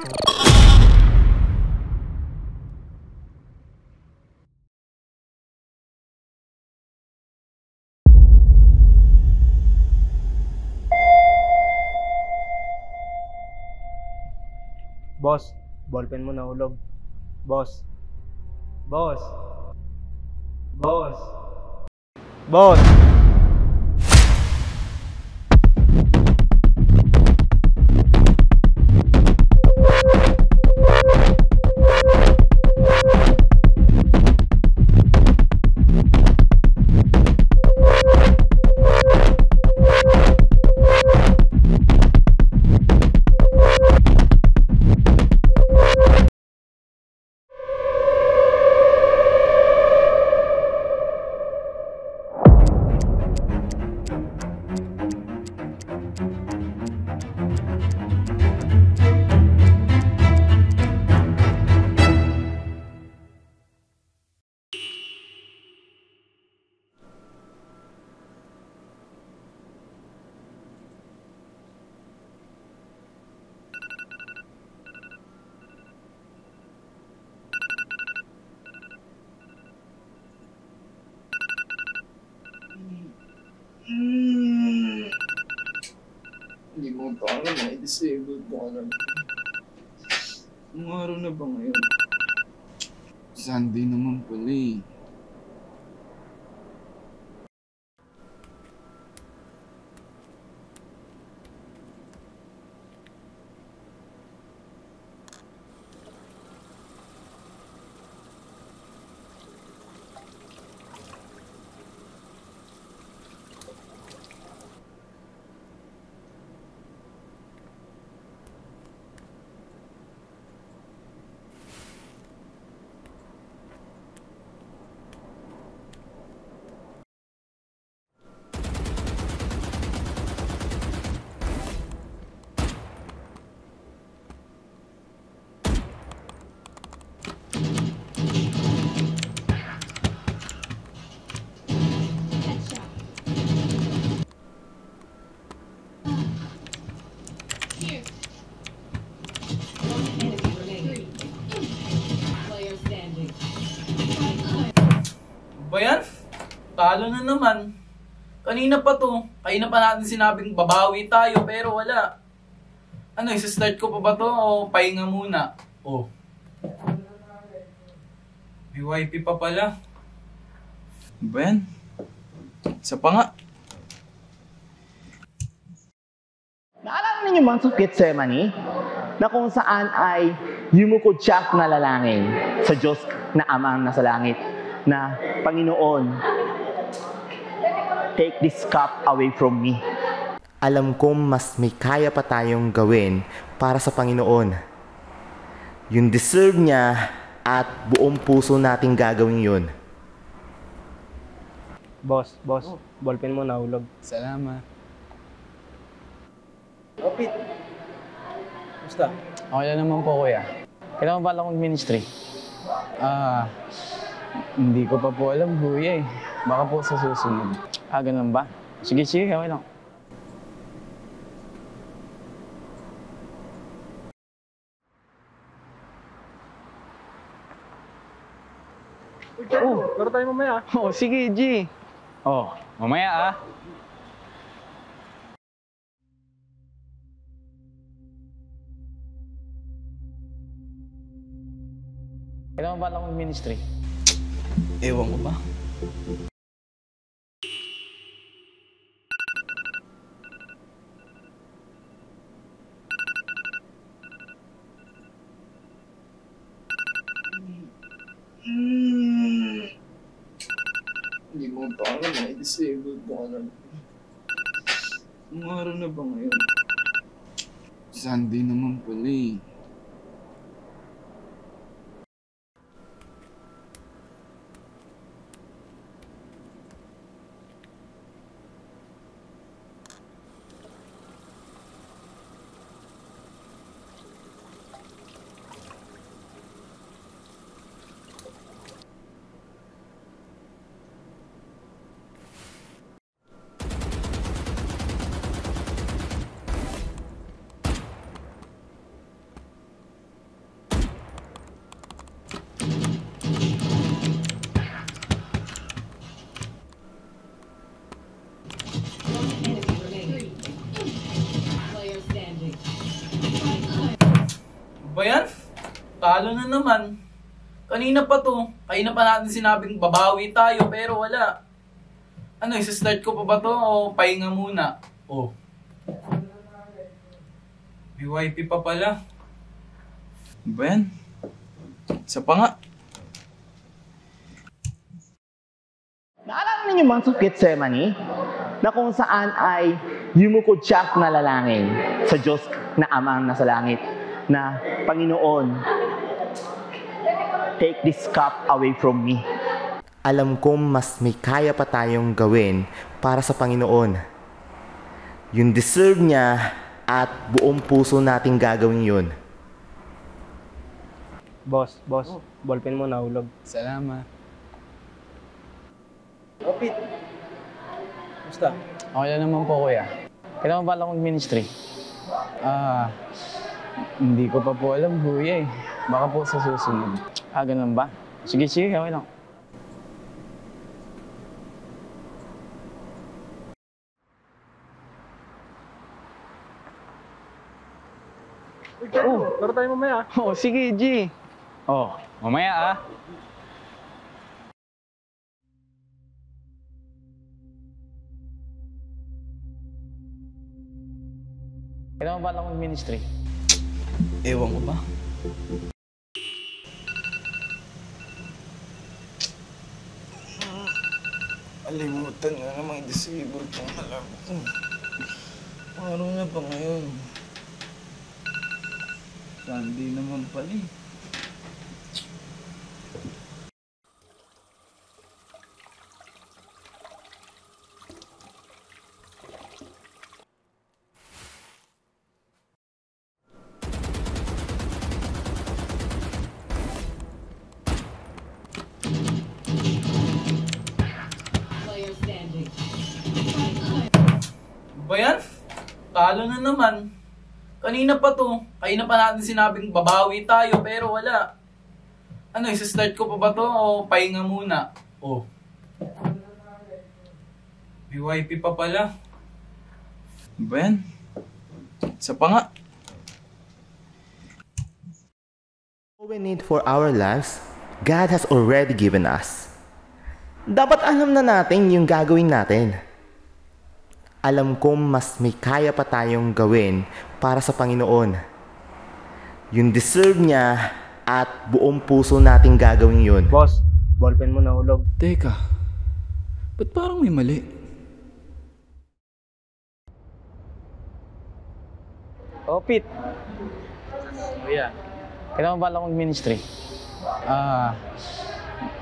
Boss, ballpen mo nahulog. Boss. Boss. Boss. Boss. Hindi mo pa alam, may disabled ko alam. Anong araw na ba ngayon? Sunday naman pala eh. Ba yan? Talo na naman. Kanina pa to. Kanina pa natin sinabing babawi tayo pero wala. Ano, isa-start ko pa ba to o pahinga muna? Oh. May wifi pa pala. Ba yan? Isa pa nga. Naalala ninyo man sa Gethsemane na kung saan ay yumukod siya na lalangin sa Diyos na Amang nasa langit na Panginoon, take this cup away from me. Alam kong mas may kaya pa tayong gawin para sa Panginoon. Yung deserve niya at buong puso nating gagawin yun. Boss, ballpen mo nahulog. Salamat. Kapit. Basta. Okay lang naman po, kuya. Kailan mo ba akong ministry? Hindi ko pa po alam, kuya eh. Baka po sa susunod. Ganun ba? Sige, okay lang. Laro tayo mamaya. Sige, G. Mamaya Kailan mo ba akong ministry? Ewan ko ba? Hindi mo pa alam, may disabled ko alam. Anong araw na ba ngayon? Sunday naman pala eh. Talo na naman. Kanina pa to. Kanina pa natin sinabing babawi tayo pero wala. Ano, isa-start ko pa ba to o pahinga muna? Oh. May wifi pa pala. Ano ba yan? Isa pa nga. Naalala ninyo Month of Gethsemane na kung saan ay yumukod siya na lalangin sa Diyos na Amang nasa langit na Panginoon, take this cup away from me. Alam kong mas may kaya pa tayong gawin para sa Panginoon. Yung deserve niya at buong puso nating gagawin yun. Boss, ballpen mo nahulog. Salamat. Opit. Basta. Okay lang naman po, kuya. Kailan mo ba ako mag-ministry? Hindi ko pa po alam, kuya eh. Baka po sa susunod. Ganun ba? Sige, okay lang. Laro tayo mamaya. Sige, G. Mamaya ah. Kailan mo ba ako mag-ministry? Ewan ko ba? Alimutan nga namang disable kong alam ko. Araw na ba ngayon? Sunday naman pala eh. Ba yan? Talo na naman. Kanina pa to. Kanina pa natin sinabing babawi tayo pero wala. Ano, isa-start ko pa ba to o pahinga muna? Oh. May wifi pa pala. Ano ba yan? Isa pa nga. All we need for our lives, God has already given us. Dapat alam na natin yung gagawin natin. Alam kong mas may kaya pa tayong gawin para sa Panginoon. Yung deserve niya at buong puso nating gagawin yun. Boss, ballpen mo nahulog. Teka. Ba't parang may mali? Pete. Kuya. Kailan mo ba ako mag-ministry?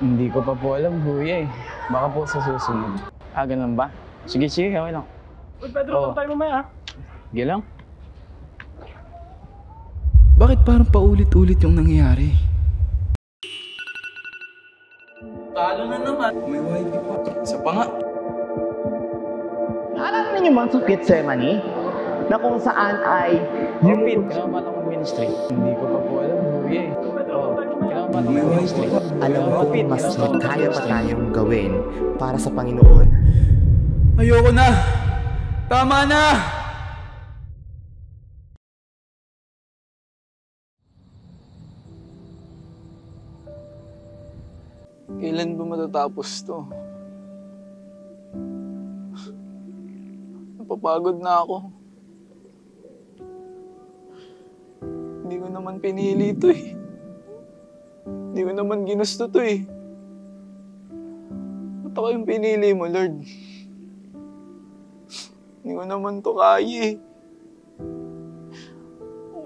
Hindi ko pa po alam, kuya eh. Baka po sa susunod. Ganun ba? Sige, okay lang. Uy, Pedro, laro tayo mamaya. Sige lang. Bakit parang paulit-ulit yung nangyayari? Talo na naman. May wifi pa. Isa pa nga. Naalala ninyo Month of Gethsemane na kung saan ay Pete, kailan mo ba ako mag-ministry? Hindi ko pa po alam, kuya eh. Kailan mo ba ako mag-ministry? Alam kong mas may kaya pa tayong gawin para sa Panginoon. Ayoko na! Tama na! Kailan ba matatapos to? Napapagod na ako. Hindi ko naman pinili to eh. Hindi ko naman ginusto to eh. Ba't ako yung pinili mo, Lord? Hindi ko naman to kaya eh.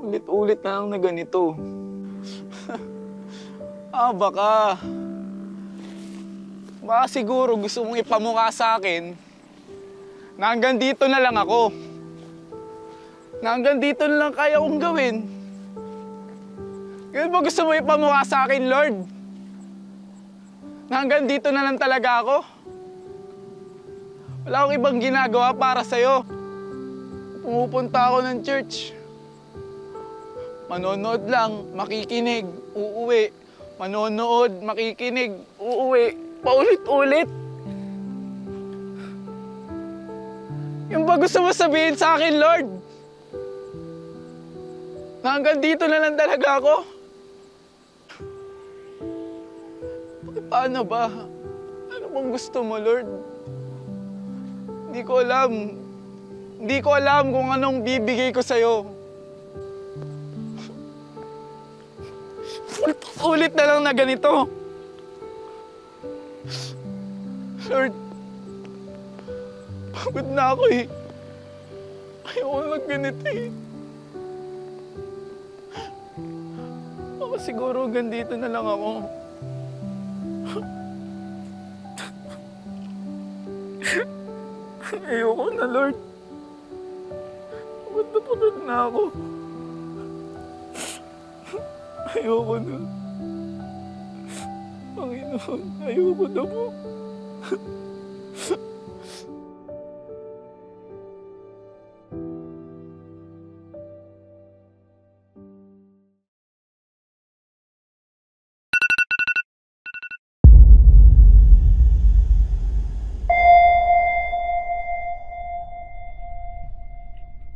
Ulit-ulit na lang na ganito. Baka siguro gusto mong ipamukha sa akin na hanggang dito na lang ako. Na hanggang dito na lang kaya kong gawin. Ganun ba gusto mo ipamukha sa akin, Lord? Na hanggang dito na lang talaga ako? Wala akong ibang ginagawa para sa'yo. Pumupunta ako ng church. Manonood lang, makikinig, uuwi. Manonood, makikinig, uuwi. Paulit-ulit. Yung ba gusto mo sabihin sa akin, Lord? Na hanggang dito na lang talaga ako? Paano ba? Ano bang gusto mo, Lord? Hindi ko alam. Hindi ko alam kung anong bibigay ko sa'yo. Ulit na lang na ganito. Lord, pagod na ako eh. Ayoko na ganito eh. Baka siguro ganito na lang ako. Ayoko na, Lord. Pagod na ako. Ayoko na. Panginoon, ayoko na po.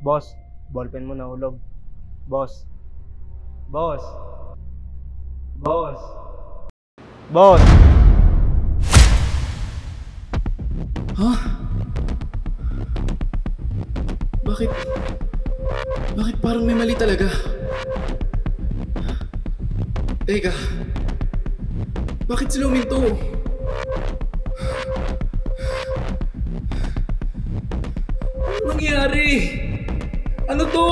Boss, ballpen mo nahulog. Boss. Boss. Boss. Boss. Bakit? Bakit parang may mali talaga? Teka. Bakit sila uminto? Ano nangyari? Ano to?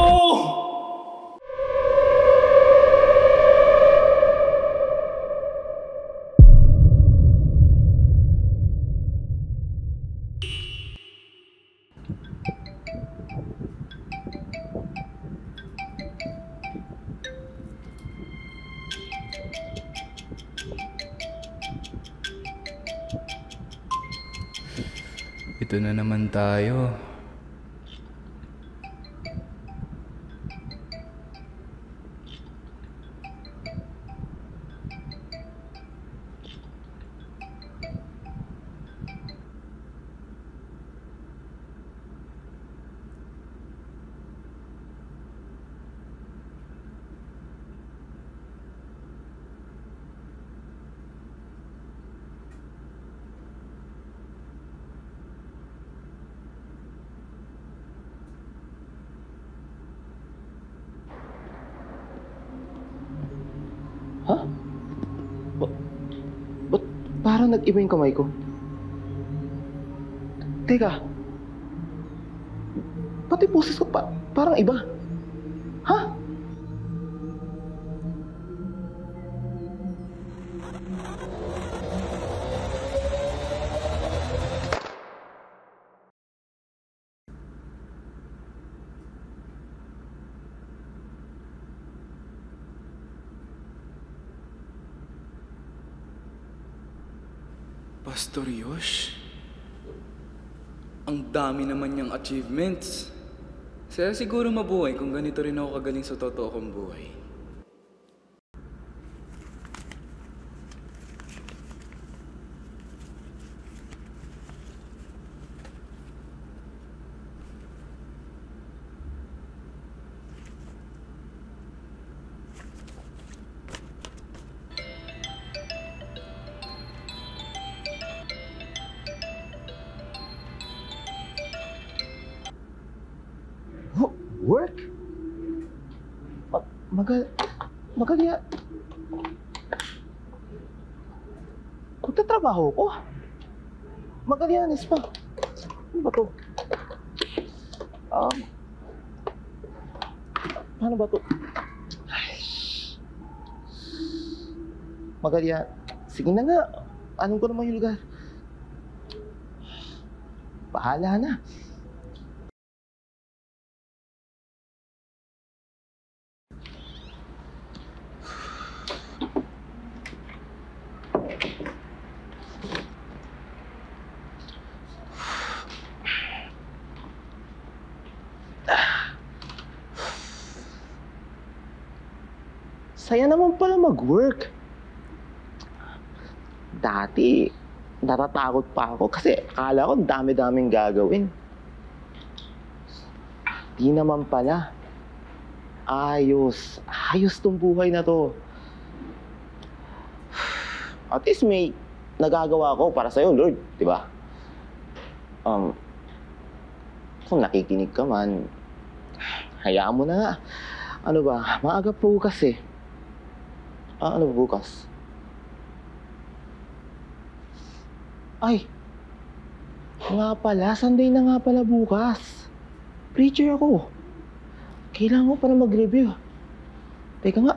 Ito na naman tayo. Ha? Ba't parang nag-iba yung kamay ko? Teka. Pati boses ko parang iba. Ha? Pastor Yosh? Ang dami naman niyang achievements. Saya siguro mabuhay kung ganito rin ako kagaling sa totoo kong buhay. Work? Magaling yan. Magtatrabaho ko. Magaling yan, Ispa. Ano ba to? Paano ba to? Magaling yan. Sige na nga. Anong ko naman yung lugar? Bahala na. Saya naman pala mag-work. Dati, natatakot pa ako kasi akala ko dami-daming gagawin. Di naman pala. Ayos tong buhay na to. At least may nagagawa ko para sa'yo, Lord, di ba? Kung nakikinig ka man, hayaan mo na nga. Ano ba, maaga po bukas eh. Ano ba bukas? Ay, nga pala, Sunday na nga pala bukas. Preacher ako. Kailangan ko para mag-review. Teka nga.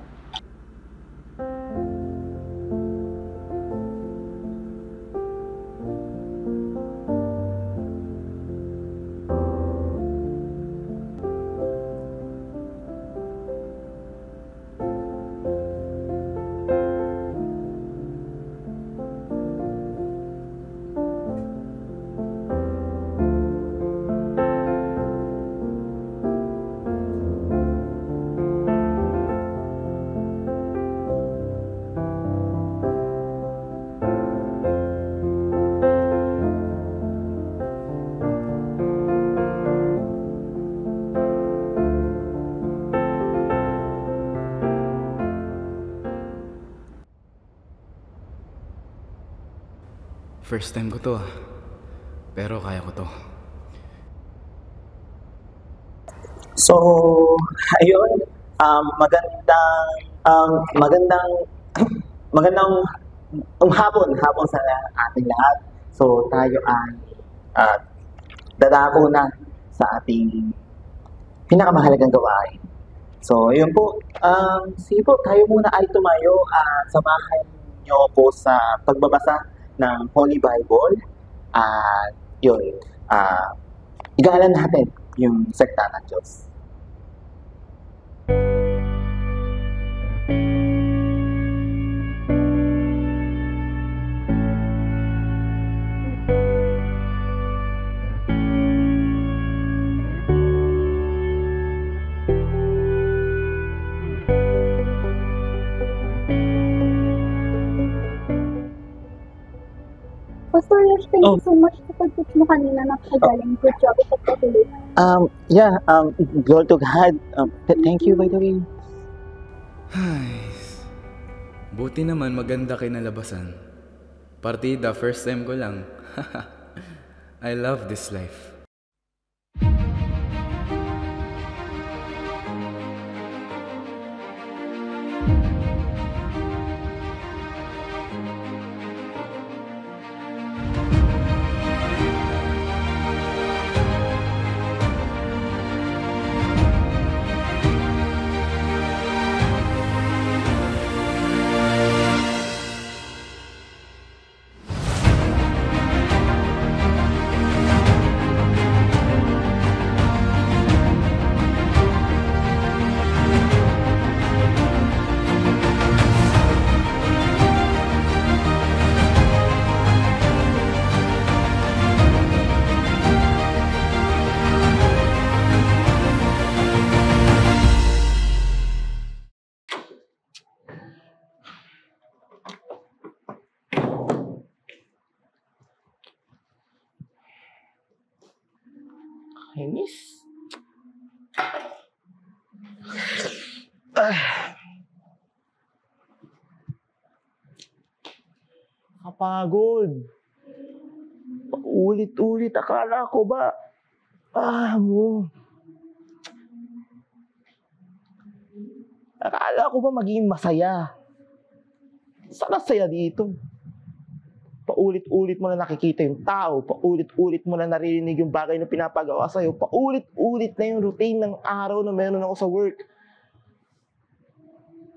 First time ko to pero kaya ko to. So, ayun, magandang hapon sa ating lahat. So, tayo ay dadako na sa ating pinakamahalagang gawain. So, ayun po, sige po, tayo muna ay tumayo at samahan niyo po sa pagbabasa ng Holy Bible. Yun, igalan natin yung sekta ng Diyos. Pastor Yash, thank you so much sa pag-teach mo kanina. Napakagaling. Good job. Ipagpatuloy. Glory to God. Thank you, by the way. Ay, buti naman maganda kinalabasan. Partida, first time ko lang. I love this life. Inis. Kapagod. Ulit-ulit. Akala ko ba? Akala ko ba maging masaya? Saan saya dito? Paulit-ulit mo na nakikita yung tao, paulit-ulit mo na naririnig yung bagay na pinapagawa sa'yo, paulit-ulit na yung routine ng araw na meron ako sa work.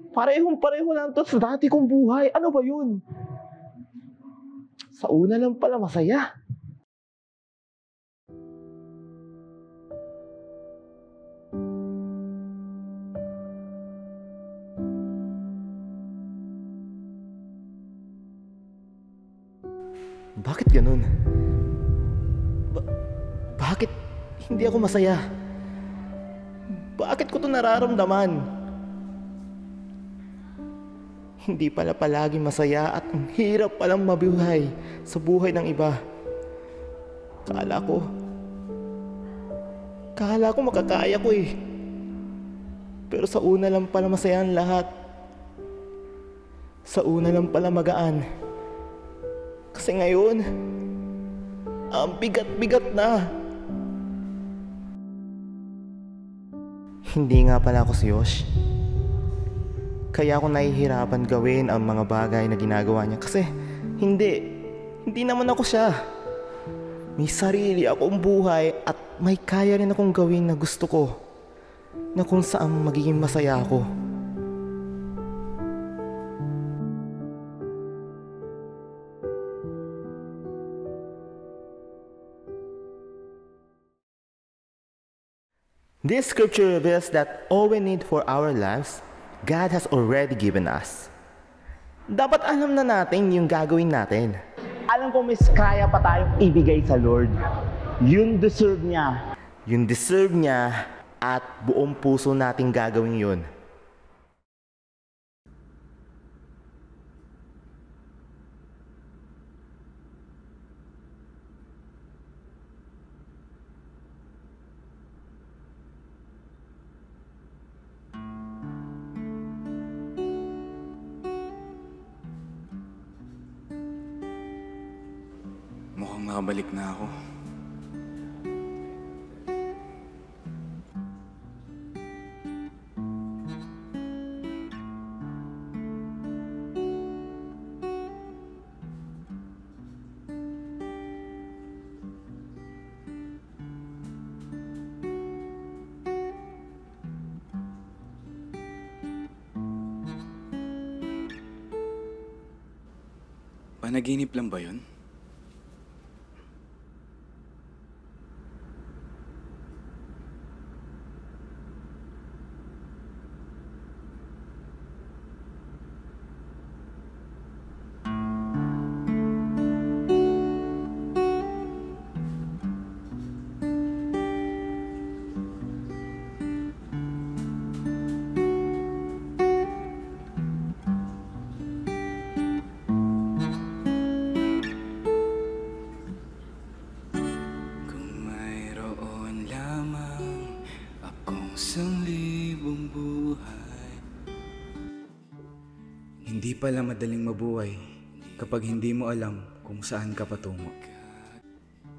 Parehong-pareho lang to sa dati kong buhay. Ano ba yun? Sa una lang pala masaya. Bakit ganun? Bakit hindi ako masaya? Bakit ko to nararamdaman? Hindi pala palagi masaya at ang hirap palang mabuhay sa buhay ng iba. Kala ko makakaya ko eh. Pero sa una lang pala masaya ang lahat. Sa una lang pala magaan. Kasi ngayon, ang bigat-bigat na. Hindi nga pala ako si Yosh. Kaya ako nahihirapan gawin ang mga bagay na ginagawa niya kasi hindi naman ako siya. May sarili akong buhay at may kaya rin akong gawin na gusto ko, na kung saan magiging masaya ako. This scripture reveals that all we need for our lives, God has already given us. Dapat alam na natin yung gagawin natin. Alam ko mas kaya pa tayong ibigay sa Lord. Yun deserve niya. Yun deserve niya at buong puso nating gagawin yun. Mukhang nakabalik na ako. Panaginip lang ba yun? Hindi pala madaling mabuhay kapag hindi mo alam kung saan ka patungo.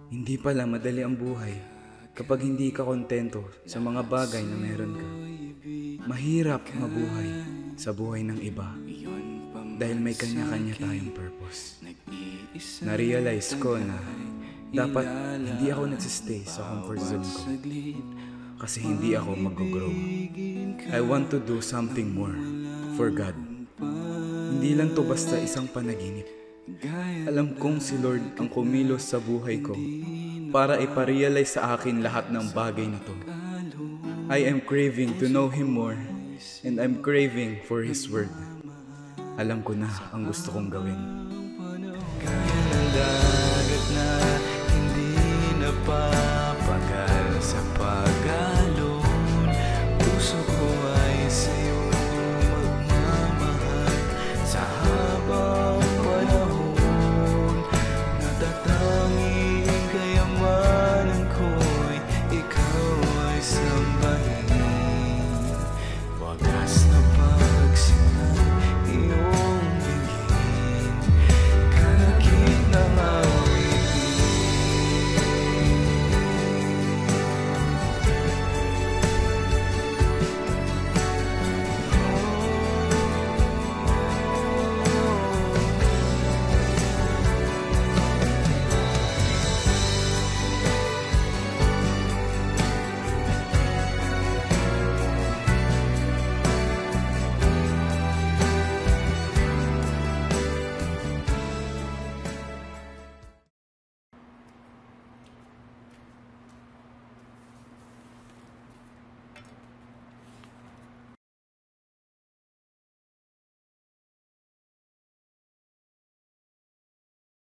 Hindi pala madali ang buhay kapag hindi ka kontento sa mga bagay na meron ka. Mahirap mabuhay sa buhay ng iba dahil may kanya-kanya tayong purpose. Na-realize ko na dapat hindi ako nagsistay sa comfort zone ko kasi hindi ako mag-grow. I want to do something more for God. Hindi lang to basta isang panaginip. Alam kong si Lord ang kumilos sa buhay ko para iparealize sa akin lahat ng bagay na to. I am craving to know Him more and I'm craving for His Word. Alam ko na ang gusto kong gawin.